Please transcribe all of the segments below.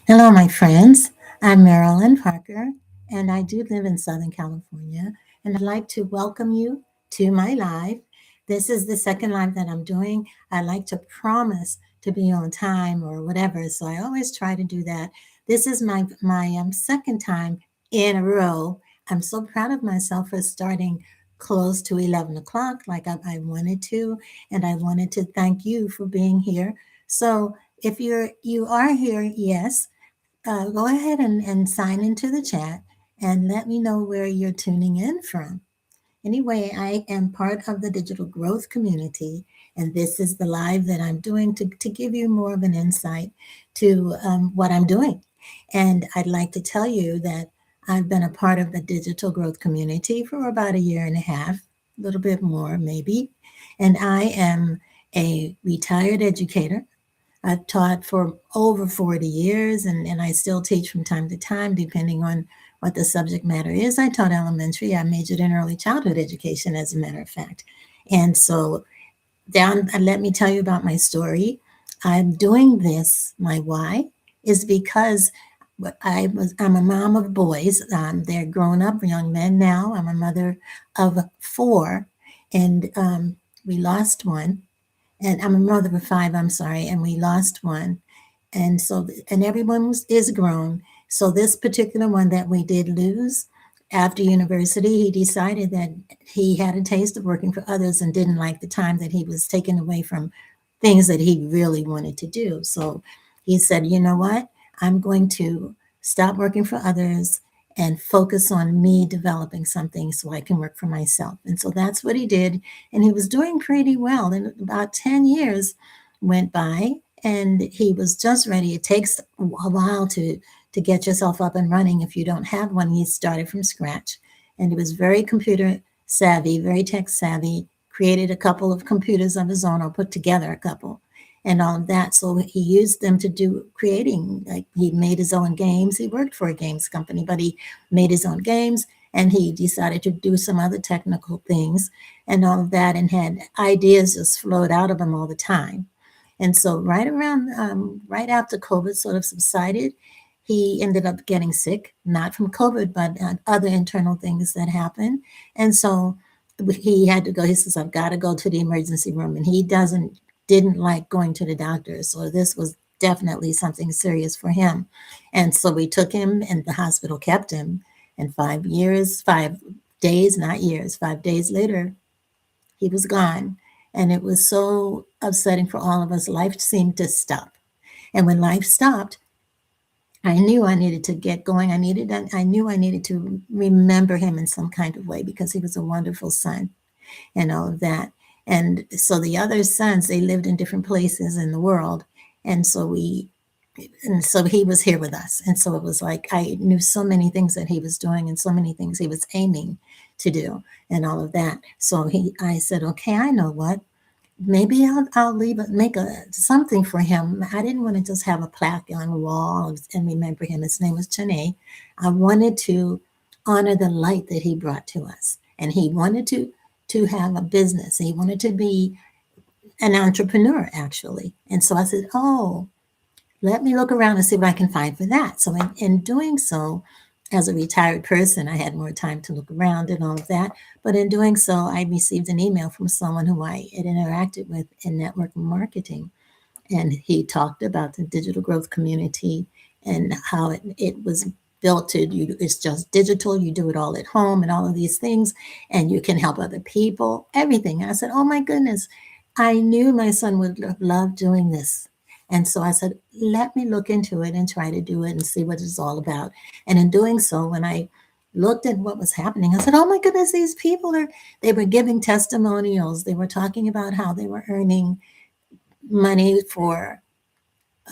Hello, my friends. I'm Marilynne Parker, and I do live in Southern California. And I'd like to welcome you to my live. This is the second live that I'm doing. I like to promise to be on time or whatever, so I always try to do that. This is my second time in a row. I'm so proud of myself for starting close to 11 o'clock, like I wanted to, and I wanted to thank you for being here. So if you are here, yes, go ahead and sign into the chat and let me know where you're tuning in from. Anyway, I am part of the digital growth community, and this is the live that I'm doing to give you more of an insight to what I'm doing. And I'd like to tell you that I've been a part of the digital growth community for about a year and a half, a little bit more maybe. And I am a retired educator. I've taught for over 40 years, and I still teach from time to time, depending on what the subject matter is. I taught elementary. I majored in early childhood education, as a matter of fact. And so, let me tell you about my story. I'm doing this. My why is because I'm a mom of boys. They're grown up, young men now. I'm a mother of four, and we lost one, and I'm a mother of five, I'm sorry, and we lost one. And so, and everyone is grown. So this particular one that we did lose after university, he decided that he had a taste of working for others and didn't like the time that he was taken away from things that he really wanted to do. So he said, you know what? I'm going to stop working for others and focus on me developing something so I can work for myself. And so that's what he did. And he was doing pretty well. And about 10 years went by, and he was just ready. It takes a while to get yourself up and running if you don't have one. He started from scratch, and he was very computer savvy, very tech savvy, created a couple of computers of his own, or put together a couple and all of that. So he used them to do creating, like he made his own games. He worked for a games company, but he made his own games, and he decided to do some other technical things and all of that, and had ideas just flowed out of him all the time. And so, right after COVID sort of subsided, he ended up getting sick, not from COVID, but other internal things that happened. And so he had to go. He says, I've got to go to the emergency room. And he didn't like going to the doctor. So this was definitely something serious for him. And so we took him, and the hospital kept him. And 5 years, 5 days, not years, 5 days later, he was gone. And it was so upsetting for all of us. Life seemed to stop. And when life stopped, I knew I needed to get going. I knew I needed to remember him in some kind of way because he was a wonderful son and all of that. And so the other sons, they lived in different places in the world. And so he was here with us. And so it was like I knew so many things that he was doing and so many things he was aiming to do and all of that. So I said, okay, I know what. Maybe I'll make something for him. I didn't want to just have a plaque on the wall and remember him. His name was Chene. I wanted to honor the light that he brought to us, and he wanted to have a business. He wanted to be an entrepreneur, actually. And so I said, oh, let me look around and see what I can find for that. So in doing so, as a retired person, I had more time to look around and all of that. But in doing so, I received an email from someone who I had interacted with in network marketing. And he talked about the digital growth community and how it was built to you. It's just digital. You do it all at home and all of these things, and you can help other people, everything. I said, oh my goodness, I knew my son would love doing this. And so I said, let me look into it and try to do it and see what it's all about. And in doing so, when I looked at what was happening, I said, oh my goodness, these people they were giving testimonials. They were talking about how they were earning money for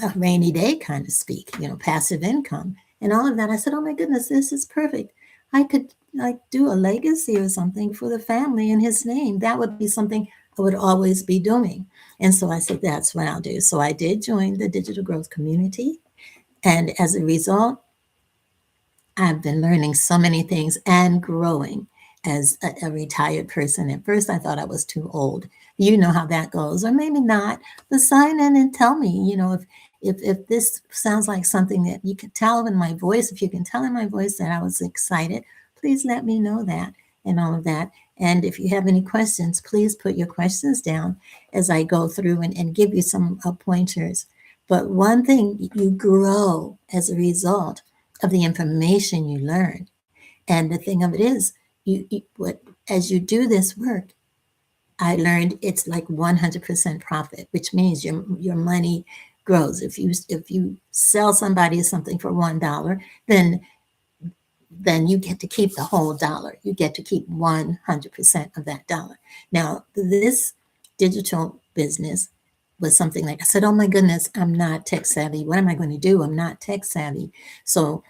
a rainy day, kind of speak, passive income and all of that. I said, oh my goodness, this is perfect. I could like do a legacy or something for the family in his name. That would be something I would always be doing. And so I said, that's what I'll do. So I did join the digital growth community. And as a result, I've been learning so many things and growing as a retired person. At first, I thought I was too old. You know how that goes, or maybe not. But sign in and tell me, if this sounds like something that you can tell in my voice, if you can tell in my voice that I was excited, please let me know that and all of that. And if you have any questions, please put your questions down as I go through and give you some pointers. But one thing, you grow as a result of the information you learn. And the thing of it is, as you do this work, I learned it's like 100% profit, which means your money grows. If you sell somebody something for $1, then then you get to keep the whole dollar. You get to keep 100% of that dollar. Now, this digital business was something like I said, oh my goodness, I'm not tech savvy. What am I going to do? I'm not tech savvy. So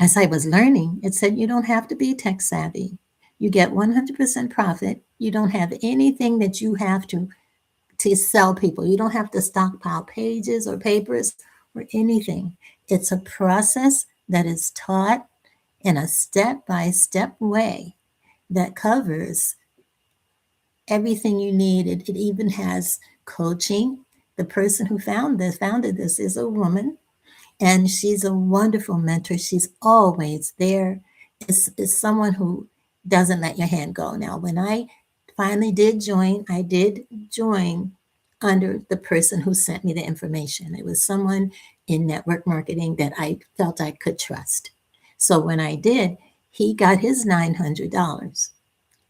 as I was learning, it said you don't have to be tech savvy. You get 100% profit. You don't have anything that you have to sell people. You don't have to stockpile pages or papers or anything. It's a process that is taught in a step-by-step way that covers everything you need. It even has coaching. The person who founded this is a woman, and she's a wonderful mentor. She's always there. Is someone who doesn't let your hand go. Now, when I finally did join, I did join under the person who sent me the information. It was someone in network marketing that I felt I could trust. So when I did, he got his $900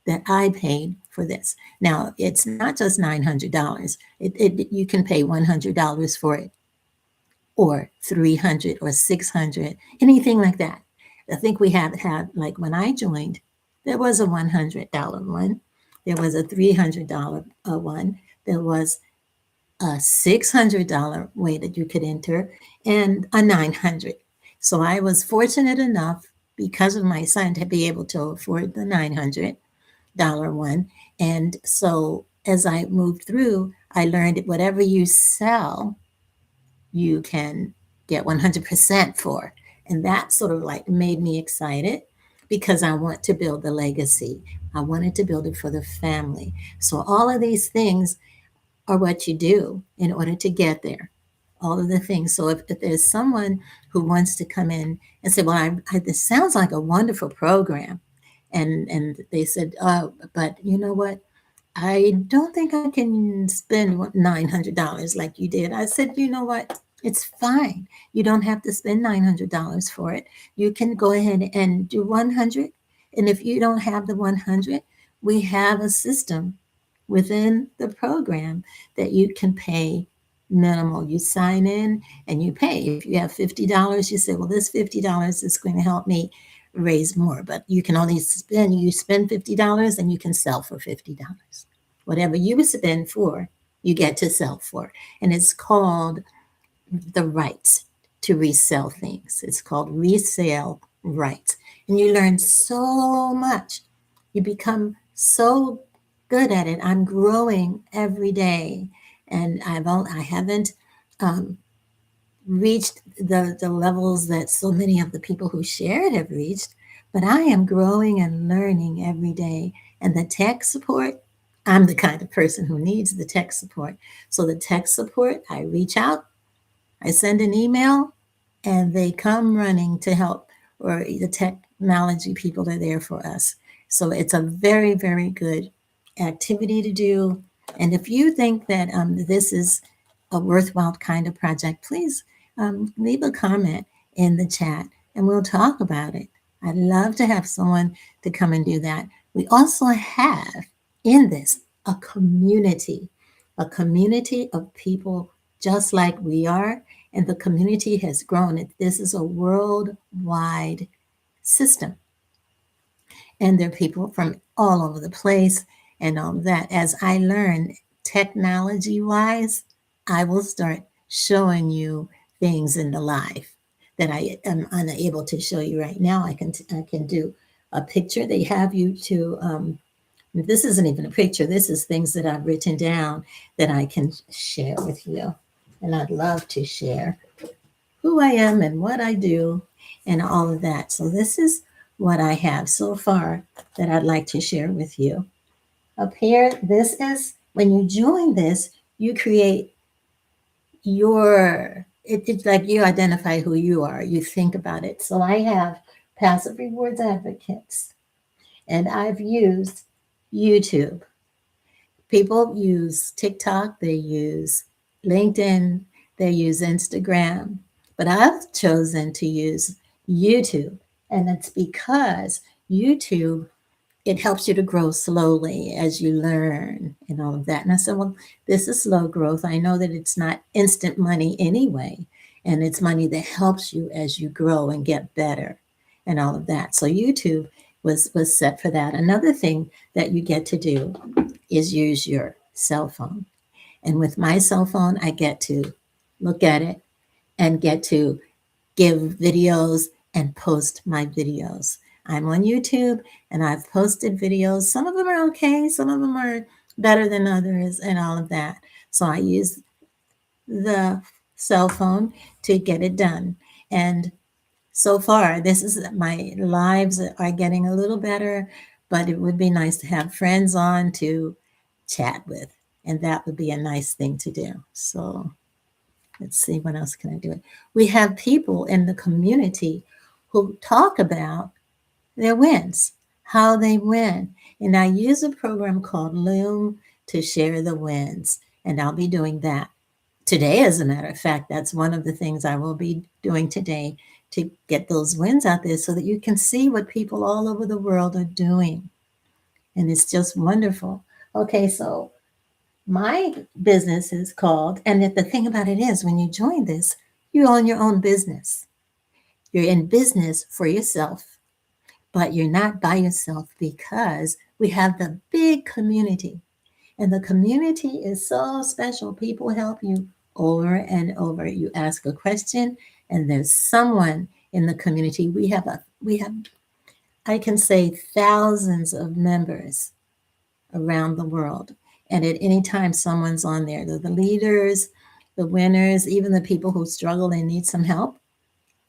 that I paid for this. Now, it's not just $900. You can pay $100 for it, or 300 or 600, anything like that. I think we have had, like when I joined, there was a $100 one, there was a $300 one, there was a $600 way that you could enter, and a 900. So I was fortunate enough because of my son to be able to afford the $900 one. And so as I moved through, I learned that whatever you sell, you can get 100% for. And that sort of like made me excited because I want to build the legacy. I wanted to build it for the family. So all of these things are what you do in order to get there. All of the things. So if there's someone who wants to come in and say, well, this sounds like a wonderful program. And they said, oh, but you know what? I don't think I can spend $900 like you did. I said, you know what? It's fine. You don't have to spend $900 for it. You can go ahead and do 100. And if you don't have the 100, we have a system within the program that you can pay minimal. You sign in and you pay. If you have $50, you say, well, this $50 is going to help me raise more, but you can only spend $50 and you can sell for $50. Whatever you spend for, you get to sell for. And it's called the rights to resell things. It's called resale rights. And you learn so much. You become so good at it. I'm growing every day, and I haven't reached the levels that so many of the people who share it have reached, but I am growing and learning every day. And the tech support, I'm the kind of person who needs the tech support. So the tech support, I reach out, I send an email, and they come running to help, or the technology people are there for us. So it's a very, very good activity to do. And if you think that this is a worthwhile kind of project, please leave a comment in the chat and we'll talk about it. I'd love to have someone to come and do that. We also have in this a community of people just like we are, and the community has grown. This is a worldwide system, and there are people from all over the place and all that. As I learn technology wise, I will start showing you things in the life that I am unable to show you right now. I can do a picture. They have you to this isn't even a picture. This is things that I've written down that I can share with you. And I'd love to share who I am and what I do and all of that. So this is what I have so far that I'd like to share with you. Up here, this is when you join this, you create it's like you identify who you are. You think about it. So I have passive rewards advocates, and I've used YouTube. People use TikTok, they use LinkedIn, they use Instagram, but I've chosen to use YouTube. And that's because YouTube, it helps you to grow slowly as you learn and all of that. And I said, well, this is slow growth. I know that it's not instant money anyway, and it's money that helps you as you grow and get better and all of that. So YouTube was set for that. Another thing that you get to do is use your cell phone. And with my cell phone, I get to look at it and get to give videos and post my videos. I'm on YouTube and I've posted videos. Some of them are okay, some of them are better than others, and all of that. So I use the cell phone to get it done. And so far, this is my lives are getting a little better, but it would be nice to have friends on to chat with, and that would be a nice thing to do. So let's see, what else can I do? We have people in the community who talk about their wins, how they win. And I use a program called Loom to share the wins. And I'll be doing that today, as a matter of fact. That's one of the things I will be doing today to get those wins out there so that you can see what people all over the world are doing. And it's just wonderful. Okay, so my business is called, and the thing about it is, when you join this, you own your own business. You're in business for yourself, but you're not by yourself because we have the big community. And the community is so special. People help you over and over. You ask a question, and there's someone in the community. We have I can say thousands of members around the world. And at any time, someone's on there. They're the leaders, the winners, even the people who struggle and need some help,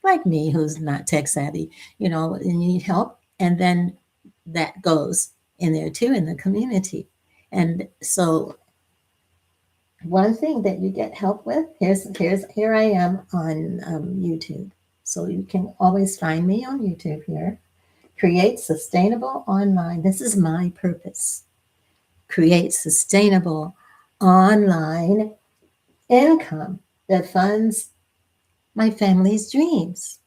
like me, who's not tech savvy, and you need help. And then that goes in there too, in the community. And so, one thing that you get help with, here I am on YouTube. So you can always find me on YouTube here. Create sustainable online. This is my purpose. Create sustainable online income that funds my family's dreams.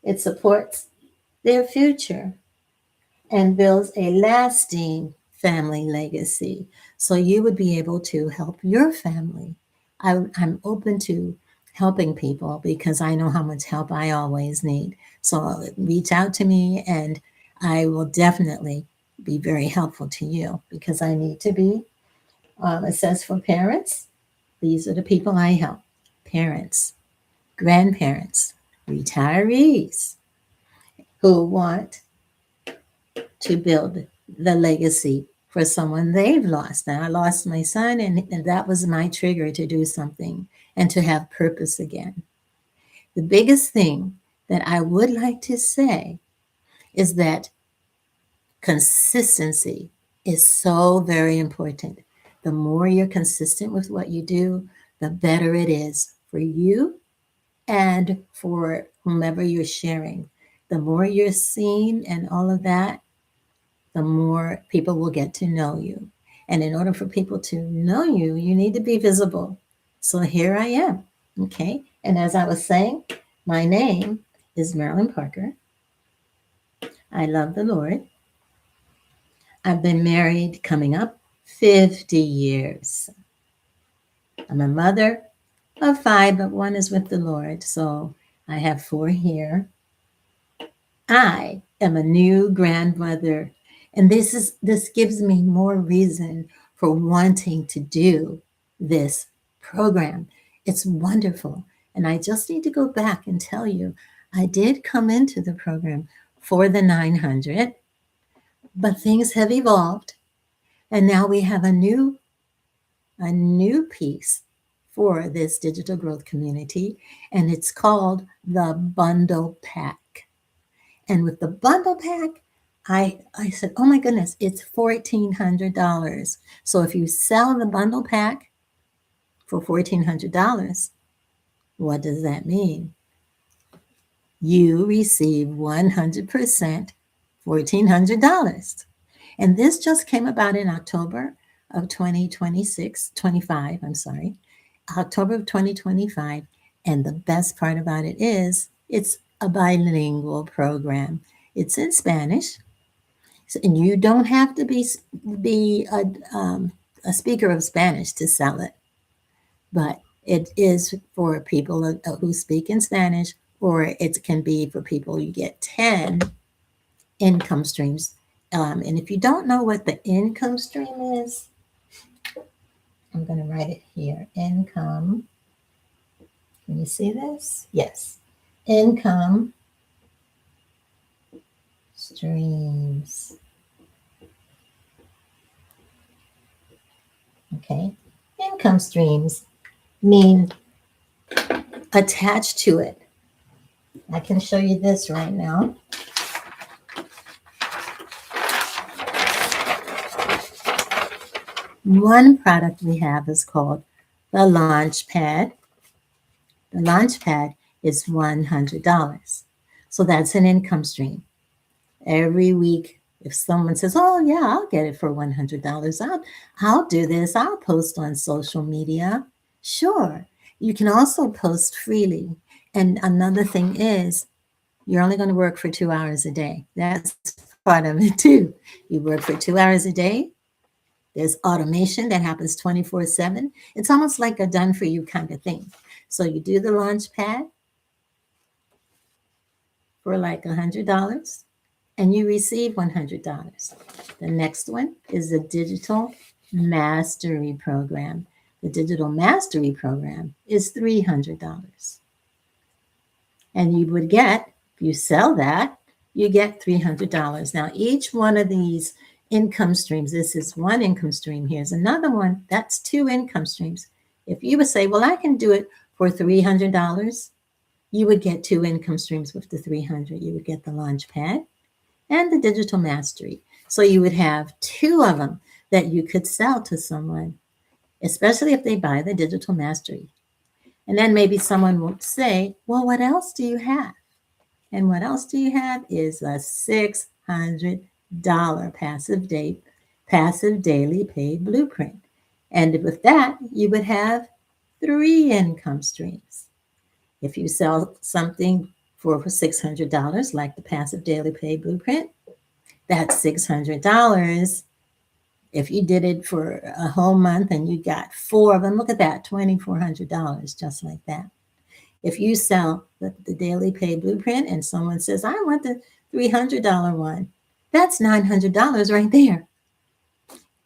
It supports their future and builds a lasting family legacy. So you would be able to help your family. I'm open to helping people because I know how much help I always need. So reach out to me and I will definitely be very helpful to you because I need to be. It says for parents, these are the people I help: parents, grandparents, retirees who want to build the legacy for someone they've lost. Now, I lost my son, and that was my trigger to do something and to have purpose again. The biggest thing that I would like to say is that consistency is so very important. The more you're consistent with what you do, the better it is for you and for whomever you're sharing. The more you're seen and all of that, the more people will get to know you. And in order for people to know you, you need to be visible. So here I am. Okay. And as I was saying, my name is Marilynne Parker. I love the Lord. I've been married coming up 50 years. I'm a mother of 5, but one is with the Lord. So I have 4 here. I am a new grandmother, and this gives me more reason for wanting to do this program. It's wonderful. And I just need to go back and tell you, I did come into the program for the 900, but things have evolved. And now we have a new piece for this digital growth community, and it's called the Bundle Pack. And with the bundle pack, I said, oh my goodness, it's $1,400. So if you sell the bundle pack, for $1,400. What does that mean? You receive 100% $1,400. And this just came about in October of 2026, 25, I'm sorry, October of 2025. And the best part about it is it's a bilingual program. It's in Spanish, and you don't have to be a speaker of Spanish to sell it, but it is for people who speak in Spanish, or it can be for people. You get 10 income streams. And if you don't know what the income stream is, I'm going to write it here. Income. Can you see this? Yes. Income streams. Okay. Income streams mean attached to it. I can show you this right now. One product we have is called the Launch Pad. The Launch Pad is $100. So that's an income stream. Every week, if someone says, oh yeah, I'll get it for $100, I'll do this, I'll post on social media. Sure. You can also post freely. And another thing is, you're only going to work for 2 hours a day. That's part of it too. You work for 2 hours a day. There's automation that happens 24/7. It's almost like a done for you kind of thing. So you do the launch pad for like $100 and you receive $100. The next one is the Digital Mastery Program. The Digital Mastery Program is $300. And you would get, if you sell that, you get $300. Now, each one of these income streams, this is one income stream, here's another one, that's two income streams. If you would say, well, I can do it for $300, you would get two income streams with the $300. You would get the launch pad and the digital mastery. So you would have two of them that you could sell to someone, especially if they buy the digital mastery. And then maybe someone will say, well, what else do you have? And what else do you have is a $600 passive daily paid blueprint. And with that, you would have three income streams. If you sell something for $600, like the passive daily paid blueprint, that's $600. If you did it for a whole month and you got four of them, look at that, $2,400, just like that. If you sell the daily paid blueprint and someone says, I want the $300 one, that's $900 right there.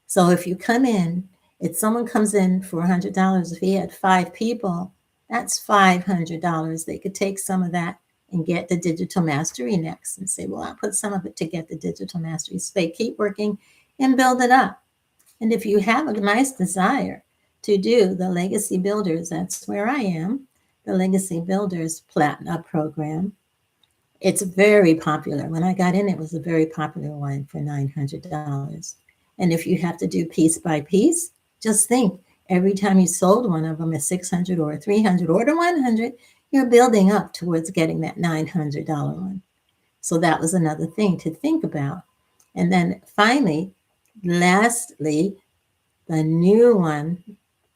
So if you come in, if someone comes in for $100, if he had 5 people, that's $500. They could take some of that and get the digital mastery next and say, well, I'll put some of it to get the digital mastery. So they keep working and build it up. And if you have a nice desire to do the Legacy Builders, that's where I am, the Legacy Builders Platinum program. It's very popular. When I got in, it was a very popular one for $900. And if you have to do piece by piece, just think every time you sold one of them at $600 or $300 or to $100, you're building up towards getting that $900 one. So that was another thing to think about. And then finally, lastly, the new one,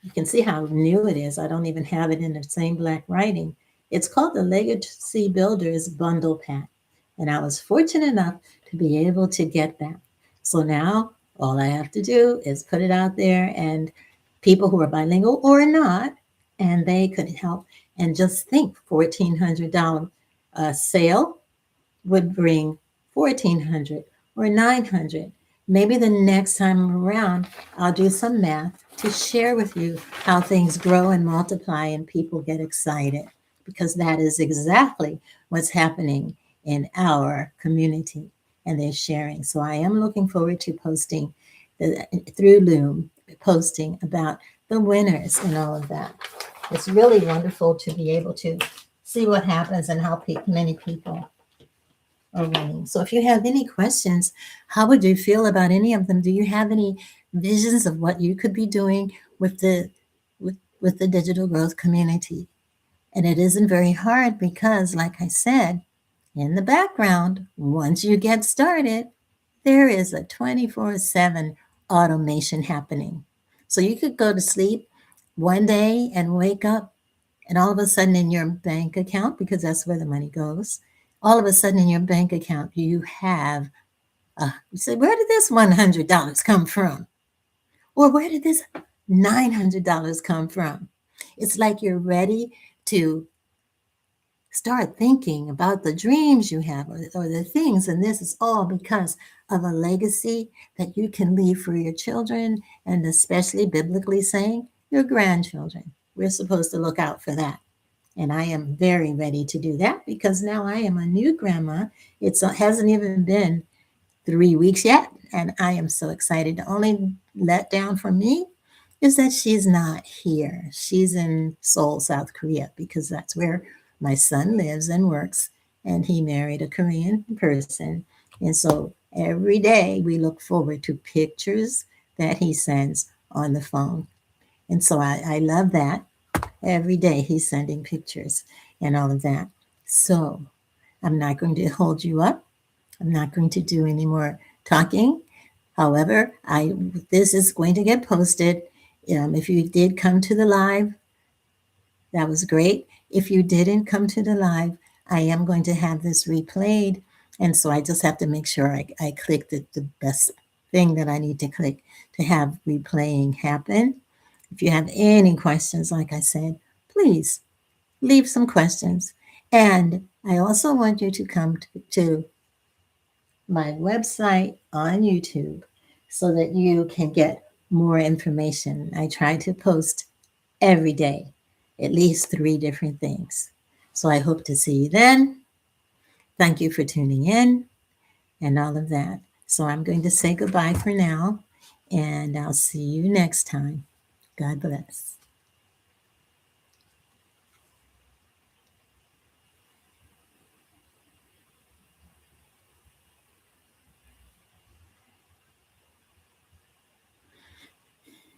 you can see how new it is. I don't even have it in the same black writing. It's called the Legacy Builders Bundle Pack. And I was fortunate enough to be able to get that. So now all I have to do is put it out there, and people who are bilingual or not, and they could help. And just think, $1,400 sale would bring $1,400 or $900. Maybe the next time around, I'll do some math to share with you how things grow and multiply and people get excited, because that is exactly what's happening in our community, and they're sharing. So I am looking forward to posting through Loom, posting about the winners and all of that. It's really wonderful to be able to see what happens and how many people are winning. So if you have any questions, how would you feel about any of them? Do you have any visions of what you could be doing with with the digital growth community. And it isn't very hard because, like I said, in the background, once you get started, there is a 24/7 automation happening. So you could go to sleep one day and wake up, and all of a sudden in your bank account, because that's where the money goes, all of a sudden in your bank account, you have, you say, where did this $100 come from? Or where did this $900 come from? It's like you're ready to start thinking about the dreams you have or the things. And this is all because of a legacy that you can leave for your children, and especially biblically saying your grandchildren. We're supposed to look out for that. And I am very ready to do that because now I am a new grandma. It hasn't even been 3 weeks yet. And I am so excited. The only letdown for me is that she's not here. She's in Seoul, South Korea, because that's where my son lives and works. And he married a Korean person. And so every day we look forward to pictures that he sends on the phone. And so I love that. Every day he's sending pictures and all of that. So I'm not going to hold you up. I'm not going to do any more talking. However, this is going to get posted. If you did come to the live, that was great. If you didn't come to the live, I am going to have this replayed. And so I just have to make sure I click the best thing that I need to click to have replaying happen. If you have any questions, like I said, please leave some questions. And I also want you to come to my website on YouTube so that you can get more information. I try to post every day, at least 3 different things. So I hope to see you then. Thank you for tuning in and all of that. So I'm going to say goodbye for now, and I'll see you next time. God bless.